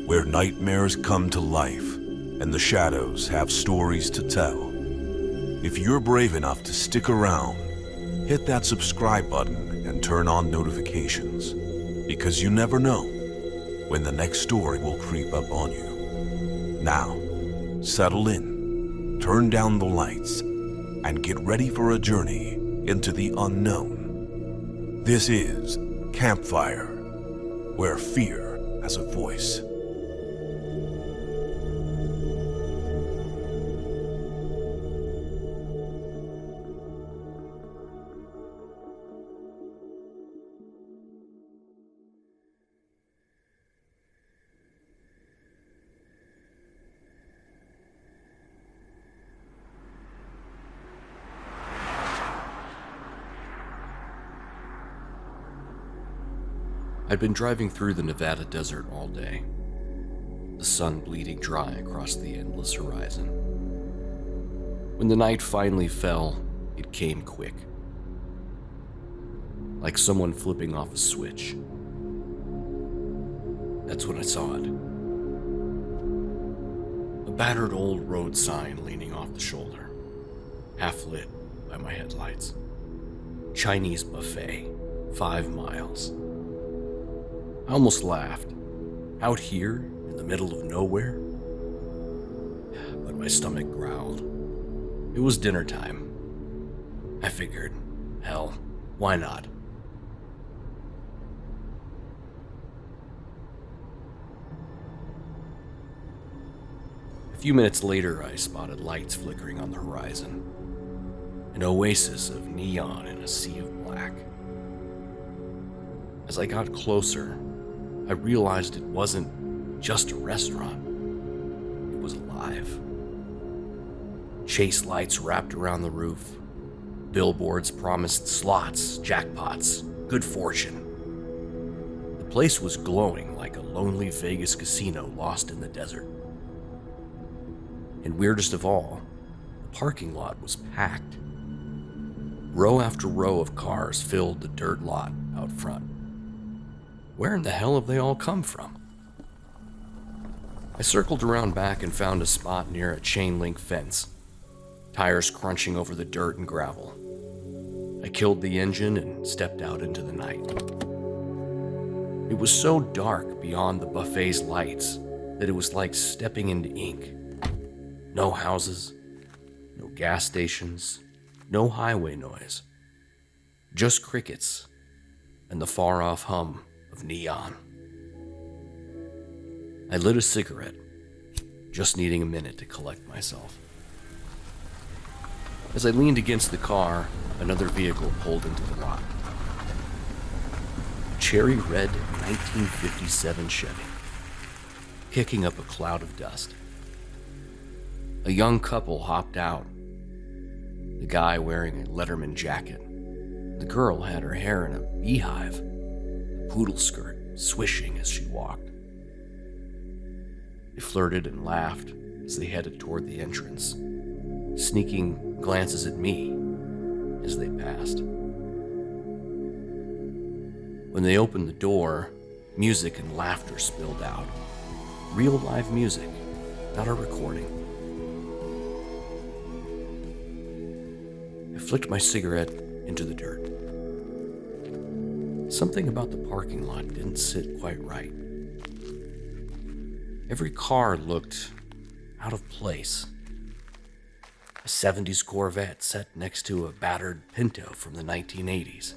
where nightmares come to life and the shadows have stories to tell. If you're brave enough to stick around, hit that subscribe button and turn on notifications, because you never know when the next story will creep up on you. Now, settle in, turn down the lights, and get ready for a journey into the unknown. This is Campfire, where fear has a voice. I'd been driving through the Nevada desert all day, the sun bleeding dry across the endless horizon. When the night finally fell, it came quick, like someone flipping off a switch. That's when I saw it. A battered old road sign leaning off the shoulder, half lit by my headlights. Chinese buffet, 5 miles. I almost laughed. Out here, in the middle of nowhere? But my stomach growled. It was dinner time. I figured, hell, why not? A few minutes later, I spotted lights flickering on the horizon. An oasis of neon in a sea of black. As I got closer, I realized it wasn't just a restaurant. It was alive. Chase lights wrapped around the roof. Billboards promised slots, jackpots, good fortune. The place was glowing like a lonely Vegas casino lost in the desert. And weirdest of all, the parking lot was packed. Row after row of cars filled the dirt lot out front. Where in the hell have they all come from? I circled around back and found a spot near a chain link fence, tires crunching over the dirt and gravel. I killed the engine and stepped out into the night. It was so dark beyond the buffet's lights that it was like stepping into ink. No houses, no gas stations, no highway noise, just crickets and the far-off hum of neon. I lit a cigarette, just needing a minute to collect myself. As I leaned against the car, another vehicle pulled into the lot. A cherry red 1957 Chevy, kicking up a cloud of dust. A young couple hopped out, the guy wearing a Letterman jacket. The girl had her hair in a beehive, poodle skirt swishing as she walked. They flirted and laughed as they headed toward the entrance, sneaking glances at me as they passed. When they opened the door, music and laughter spilled out. Real live music, not a recording. I flicked my cigarette into the dirt. Something about the parking lot didn't sit quite right. Every car looked out of place. A 70s Corvette set next to a battered Pinto from the 1980s.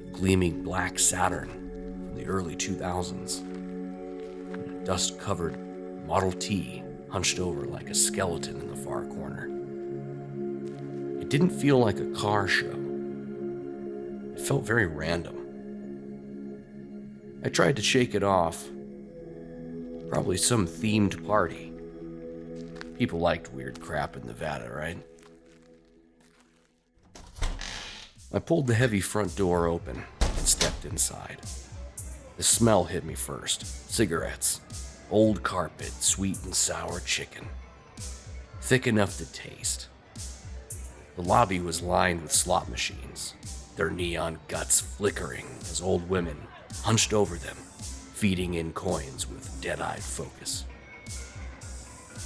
A gleaming black Saturn from the early 2000s. And a dust-covered Model T hunched over like a skeleton in the far corner. It didn't feel like a car show. It felt very random. I tried to shake it off. Probably some themed party. People liked weird crap in Nevada, right? I pulled the heavy front door open and stepped inside. The smell hit me first. Cigarettes, old carpet, sweet and sour chicken. Thick enough to taste. The lobby was lined with slot machines, their neon guts flickering as old women hunched over them, feeding in coins with dead-eyed focus.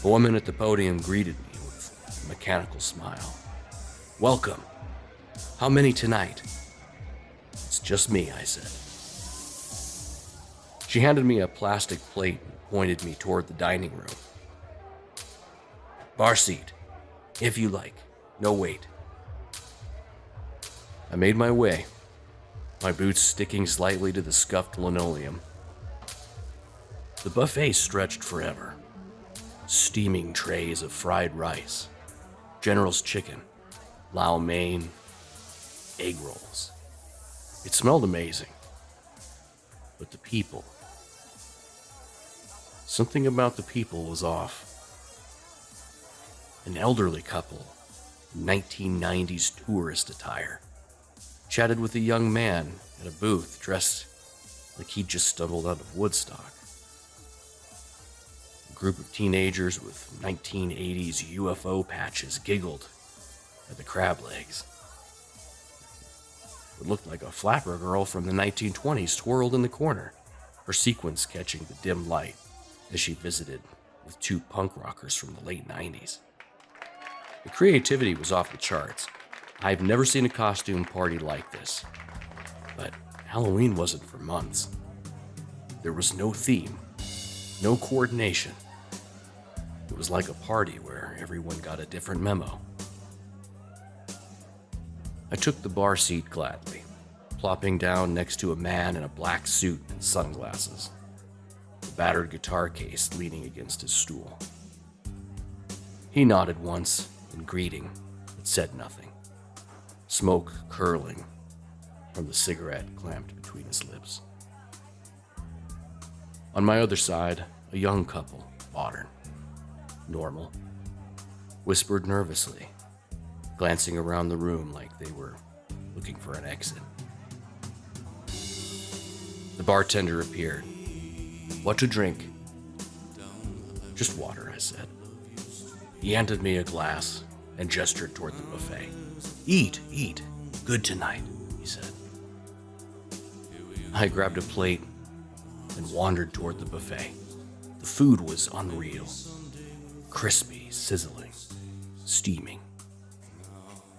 A woman at the podium greeted me with a mechanical smile. "Welcome. How many tonight?" "It's just me," I said. She handed me a plastic plate and pointed me toward the dining room. "Bar seat, if you like. No wait." I made my way, my boots sticking slightly to the scuffed linoleum. The buffet stretched forever. Steaming trays of fried rice, General's chicken, lao mein, egg rolls. It smelled amazing. But the people... something about the people was off. An elderly couple, in 1990s tourist attire, chatted with a young man at a booth dressed like he'd just stumbled out of Woodstock. A group of teenagers with 1980s UFO patches giggled at the crab legs. What looked like a flapper girl from the 1920s twirled in the corner, her sequins catching the dim light as she visited with two punk rockers from the late 90s. The creativity was off the charts. I've never seen a costume party like this. But Halloween wasn't for months. There was no theme, no coordination. It was like a party where everyone got a different memo. I took the bar seat gladly, plopping down next to a man in a black suit and sunglasses, a battered guitar case leaning against his stool. He nodded once in greeting, but said nothing, smoke curling from the cigarette clamped between his lips. On my other side, a young couple, modern, normal, whispered nervously, glancing around the room like they were looking for an exit. The bartender appeared. "What to drink?" "Just water," I said. He handed me a glass and gestured toward the buffet. Eat. Good tonight," he said. I grabbed a plate and wandered toward the buffet. The food was unreal. Crispy, sizzling, steaming.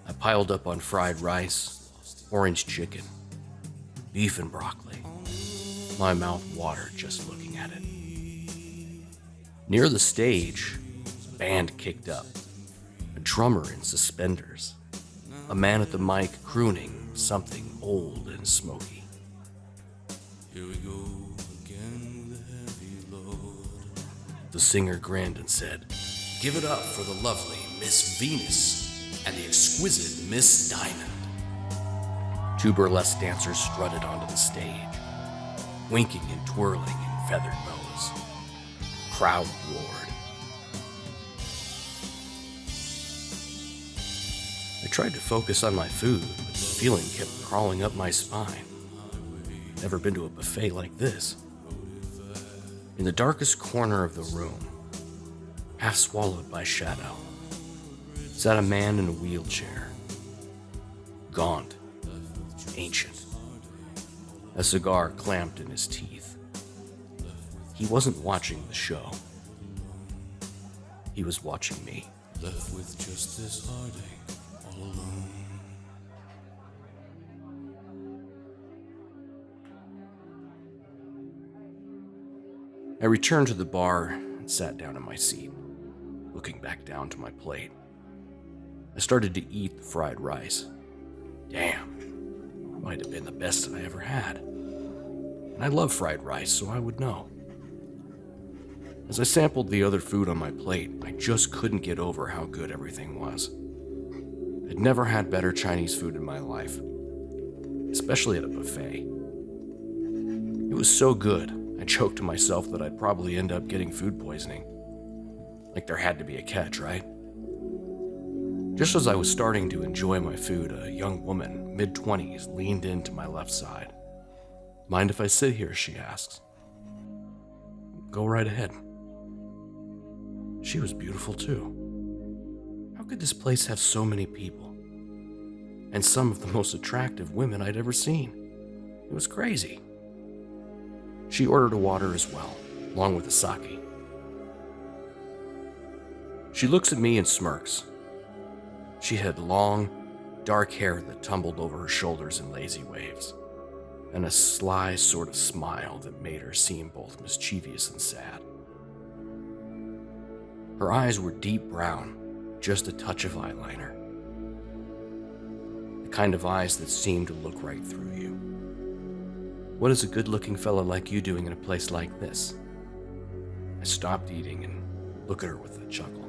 I piled up on fried rice, orange chicken, beef and broccoli. My mouth watered just looking at it. Near the stage, a band kicked up. A drummer in suspenders. A man at the mic crooning something old and smoky. "Here we go again with the heavy load." The singer grinned and said, "Give it up for the lovely Miss Venus and the exquisite Miss Diamond." Two burlesque dancers strutted onto the stage, winking and twirling in feathered bows. Crowd roared. I tried to focus on my food, but the feeling kept crawling up my spine. Never been to a buffet like this. In the darkest corner of the room, half swallowed by shadow, sat a man in a wheelchair. Gaunt, ancient, a cigar clamped in his teeth. He wasn't watching the show. He was watching me. Left with just this heartache all alone. I returned to the bar and sat down in my seat, looking back down to my plate. I started to eat the fried rice. Damn, it might have been the best I ever had. And I love fried rice, so I would know. As I sampled the other food on my plate, I just couldn't get over how good everything was. I'd never had better Chinese food in my life, especially at a buffet. It was so good, I joked to myself that I'd probably end up getting food poisoning. Like there had to be a catch, right? Just as I was starting to enjoy my food, a young woman, mid-20s, leaned in to my left side. "Mind if I sit here?" she asks. "Go right ahead." She was beautiful too. How could this place have so many people? And some of the most attractive women I'd ever seen. It was crazy. She ordered a water as well, along with the sake. She looks at me and smirks. She had long, dark hair that tumbled over her shoulders in lazy waves, and a sly sort of smile that made her seem both mischievous and sad. Her eyes were deep brown, just a touch of eyeliner. The kind of eyes that seem to look right through you. What is a good-looking fella like you doing in a place like this? I stopped eating and look at her with a chuckle.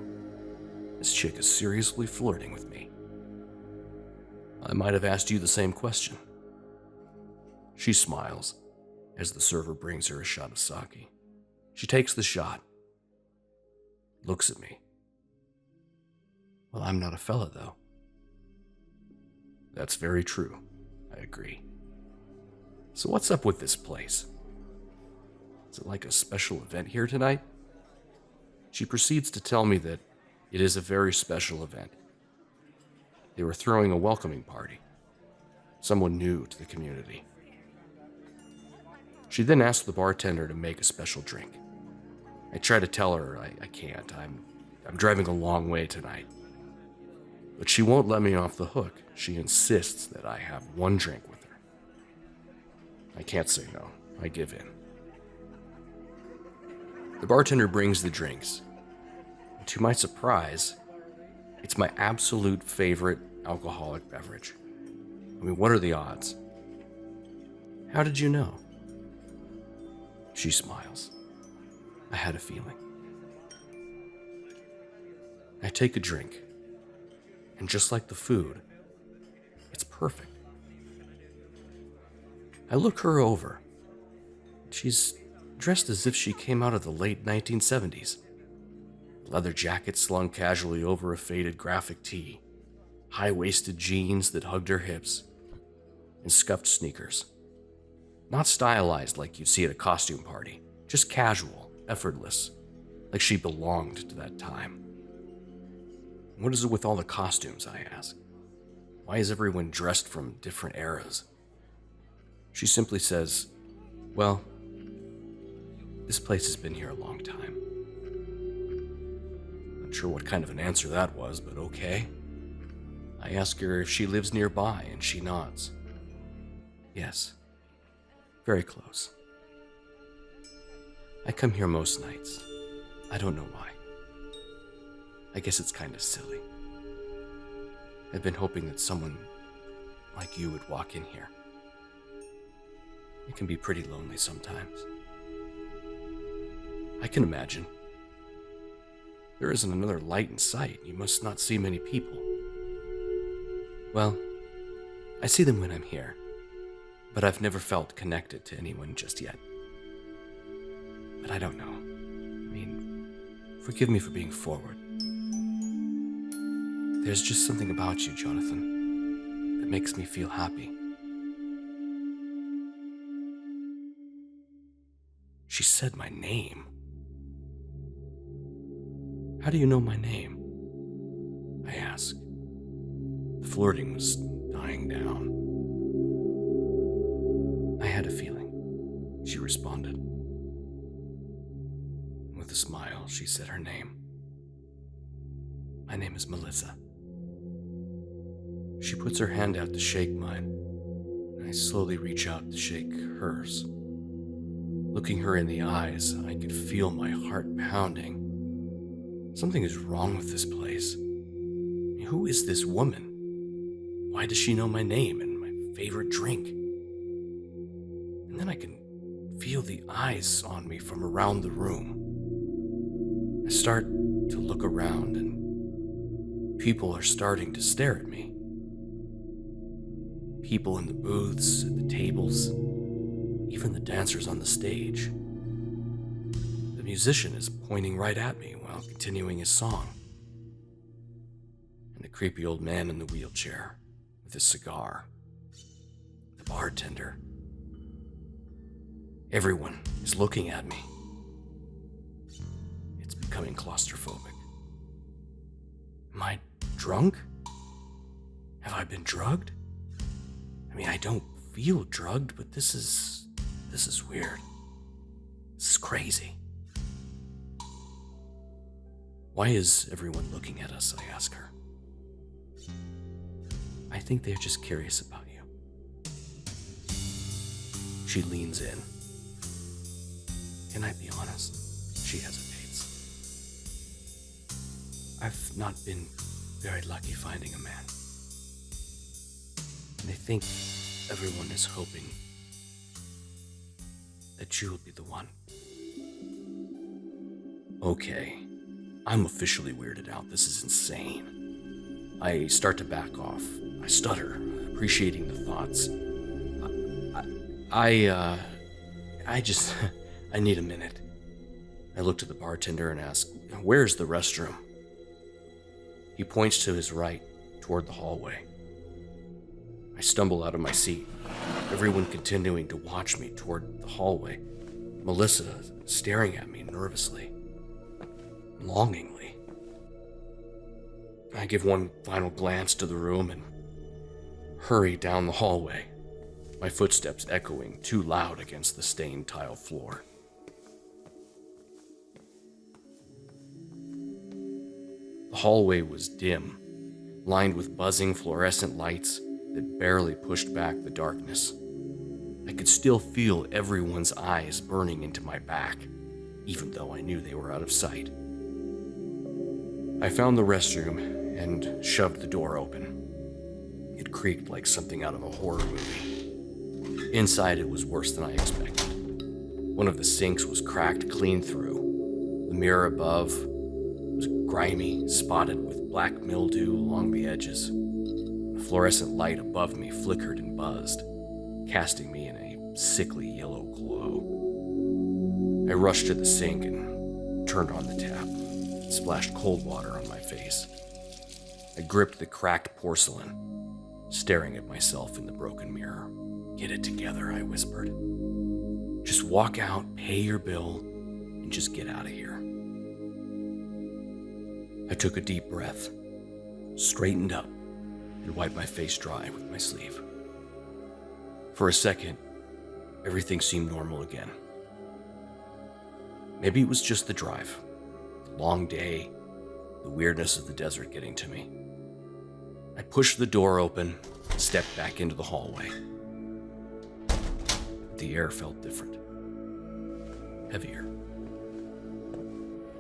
This chick is seriously flirting with me. I might have asked you the same question. She smiles as the server brings her a shot of sake. She takes the shot, looks at me. Well, I'm not a fella, though. That's very true, I agree. So what's up with this place? Is it like a special event here tonight? She proceeds to tell me that it is a very special event. They were throwing a welcoming party. Someone new to the community. She then asked the bartender to make a special drink. I try to tell her I can't. I'm driving a long way tonight. But she won't let me off the hook. She insists that I have one drink with her. I can't say no. I give in. The bartender brings the drinks. And to my surprise, it's my absolute favorite alcoholic beverage. I mean, what are the odds? How did you know? She smiles. I had a feeling. I take a drink, and just like the food, it's perfect. I look her over. She's dressed as if she came out of the late 1970s. Leather jacket slung casually over a faded graphic tee, high-waisted jeans that hugged her hips, and scuffed sneakers. Not stylized like you'd see at a costume party, just casual, effortless, like she belonged to that time. What is it with all the costumes, I ask? Why is everyone dressed from different eras? She simply says, well, this place has been here a long time. Not sure what kind of an answer that was, but okay. I ask her if she lives nearby, and she nods. Yes, very close. I come here most nights. I don't know why. I guess it's kind of silly. I've been hoping that someone like you would walk in here. It can be pretty lonely sometimes. I can imagine. There isn't another light in sight. You must not see many people. Well, I see them when I'm here, but I've never felt connected to anyone just yet. But I don't know. I mean, forgive me for being forward. There's just something about you, Jonathan, that makes me feel happy. She said my name. How do you know my name? I asked. The flirting was dying down. I had a feeling, she responded. With a smile, she said her name. My name is Melissa. She puts her hand out to shake mine, and I slowly reach out to shake hers. Looking her in the eyes, I could feel my heart pounding. Something is wrong with this place. Who is this woman? Why does she know my name and my favorite drink? And then I can feel the eyes on me from around the room. I start to look around, and people are starting to stare at me. People in the booths, at the tables, even the dancers on the stage. The musician is pointing right at me while continuing his song. And the creepy old man in the wheelchair with his cigar. The bartender. Everyone is looking at me. It's becoming claustrophobic. Am I drunk? Have I been drugged? I mean, I don't feel drugged, but this is weird. This is crazy. Why is everyone looking at us? I ask her. I think they're just curious about you. She leans in. Can I be honest? She hesitates. I've not been very lucky finding a man. And I think everyone is hoping that you will be the one. Okay, I'm officially weirded out. This is insane. I start to back off. I stutter, appreciating the thoughts. I need a minute. I look to the bartender and ask, where's the restroom? He points to his right, toward the hallway. I stumble out of my seat, everyone continuing to watch me toward the hallway. Melissa staring at me nervously, longingly. I give one final glance to the room and hurry down the hallway, my footsteps echoing too loud against the stained tile floor. The hallway was dim, lined with buzzing fluorescent lights that barely pushed back the darkness. I could still feel everyone's eyes burning into my back, even though I knew they were out of sight. I found the restroom and shoved the door open. It creaked like something out of a horror movie. Inside, it was worse than I expected. One of the sinks was cracked clean through. The mirror above was grimy, spotted with black mildew along the edges. The fluorescent light above me flickered and buzzed, casting me in a sickly yellow glow. I rushed to the sink and turned on the tap, and splashed cold water on my face. I gripped the cracked porcelain, staring at myself in the broken mirror. Get it together, I whispered. Just walk out, pay your bill, and just get out of here. I took a deep breath, straightened up, and wiped my face dry with my sleeve. For a second, everything seemed normal again. Maybe it was just the drive, the long day, the weirdness of the desert getting to me. I pushed the door open, and stepped back into the hallway. The air felt different, heavier,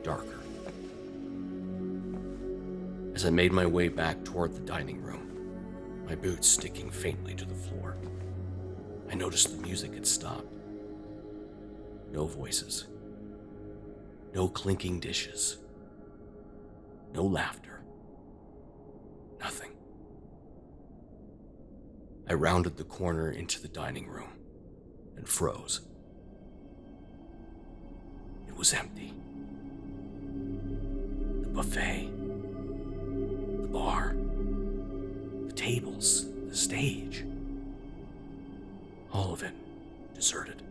darker. As I made my way back toward the dining room, my boots sticking faintly to the floor, I noticed the music had stopped. No voices, no clinking dishes, no laughter, nothing. I rounded the corner into the dining room and froze. It was empty. The buffet, the bar, the tables, the stage, all of it deserted.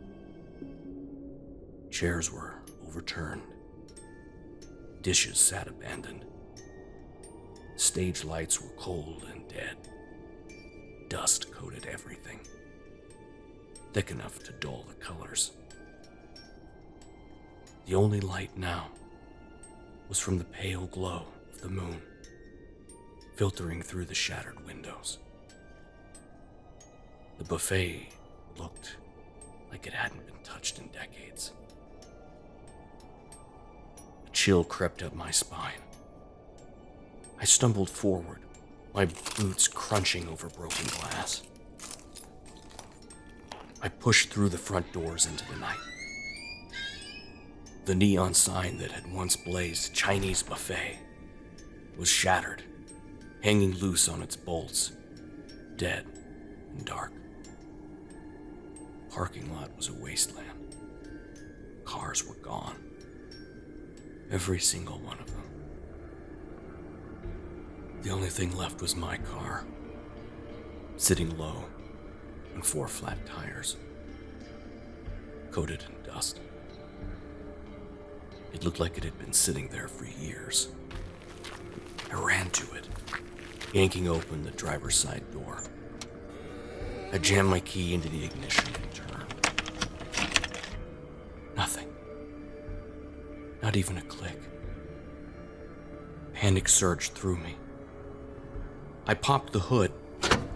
Chairs were overturned. Dishes sat abandoned. Stage lights were cold and dead. Dust coated everything, thick enough to dull the colors. The only light now was from the pale glow of the moon, filtering through the shattered windows. The buffet looked like it hadn't been touched in decades. A chill crept up my spine. I stumbled forward, my boots crunching over broken glass. I pushed through the front doors into the night. The neon sign that had once blazed Chinese buffet was shattered, hanging loose on its bolts, dead and dark. The parking lot was a wasteland. Cars were gone. Every single one of them. The only thing left was my car, sitting low on 4 flat tires, coated in dust. It looked like it had been sitting there for years. I ran to it, yanking open the driver's side door. I jammed my key into the ignition and turned. Nothing. Not even a click. Panic surged through me. I popped the hood,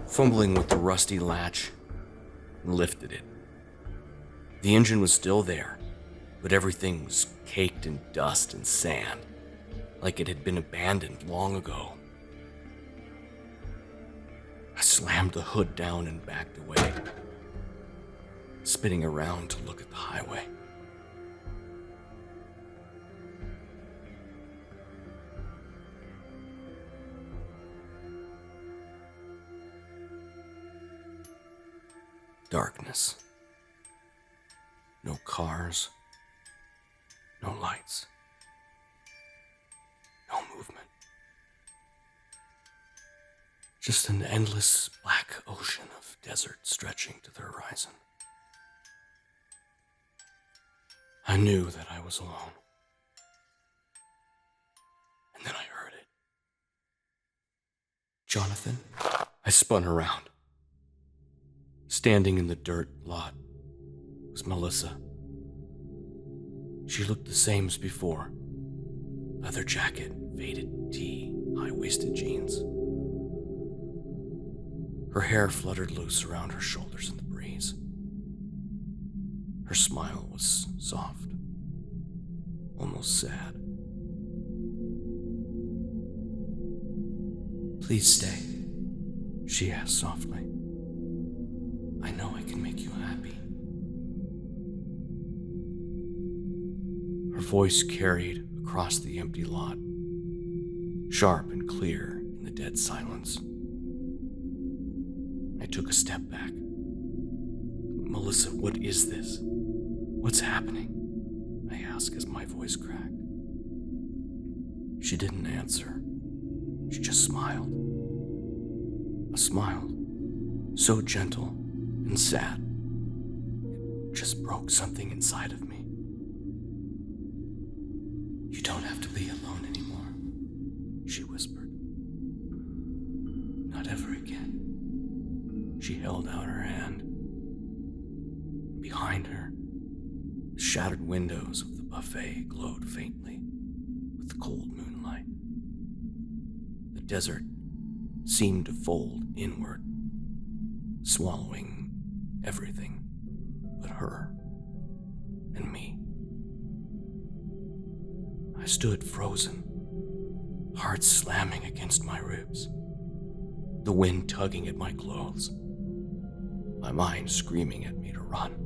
fumbling with the rusty latch, and lifted it. The engine was still there, but everything was caked in dust and sand, like it had been abandoned long ago. I slammed the hood down and backed away, spinning around to look at the highway. Darkness. No cars. No lights. No movement. Just an endless black ocean of desert stretching to the horizon. I knew that I was alone. And then I heard it. Jonathan? I spun around. Standing in the dirt lot was Melissa. She looked the same as before. Leather jacket, faded tee, high-waisted jeans. Her hair fluttered loose around her shoulders in the breeze. Her smile was soft, almost sad. "Please stay," she asked softly. "I know I can make you happy." Her voice carried across the empty lot, sharp and clear in the dead silence. I took a step back. "Melissa, what is this? What's happening?" I asked as my voice cracked. She didn't answer. She just smiled. A smile so gentle and sad. It just broke something inside of me. "You don't have to be alone anymore," she whispered. "Not ever again." She held out her hand. Behind her, the shattered windows of the buffet glowed faintly with the cold moonlight. The desert seemed to fold inward, swallowing everything but her and me. I stood frozen, heart slamming against my ribs, the wind tugging at my clothes, my mind screaming at me to run,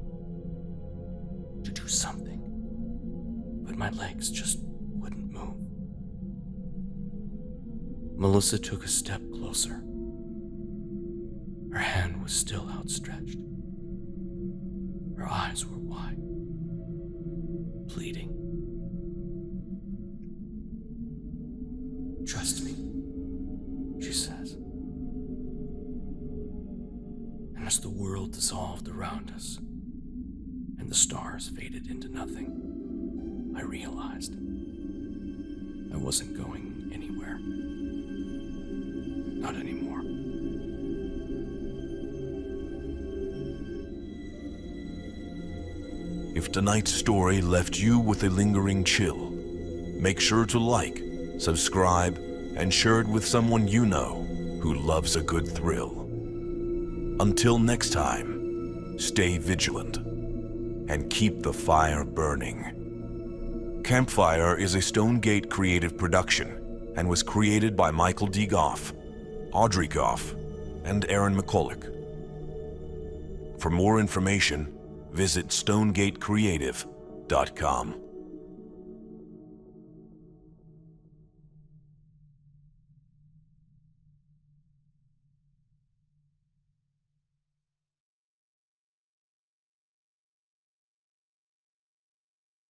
to do something, but my legs just wouldn't move. Melissa took a step closer. Her hand was still outstretched. Her eyes were wide, pleading. "Trust me," she says. And as the world dissolved around us and the stars faded into nothing, I realized I wasn't going anywhere. Not anymore. If tonight's story left you with a lingering chill, make sure to like, subscribe, and share it with someone you know who loves a good thrill. Until next time, stay vigilant and keep the fire burning. Campfire is a Stonegate creative production and was created by Michael D. Goff, Audrey Goff, and Aaron McCulloch. For more information, visit stonegatecreative.com.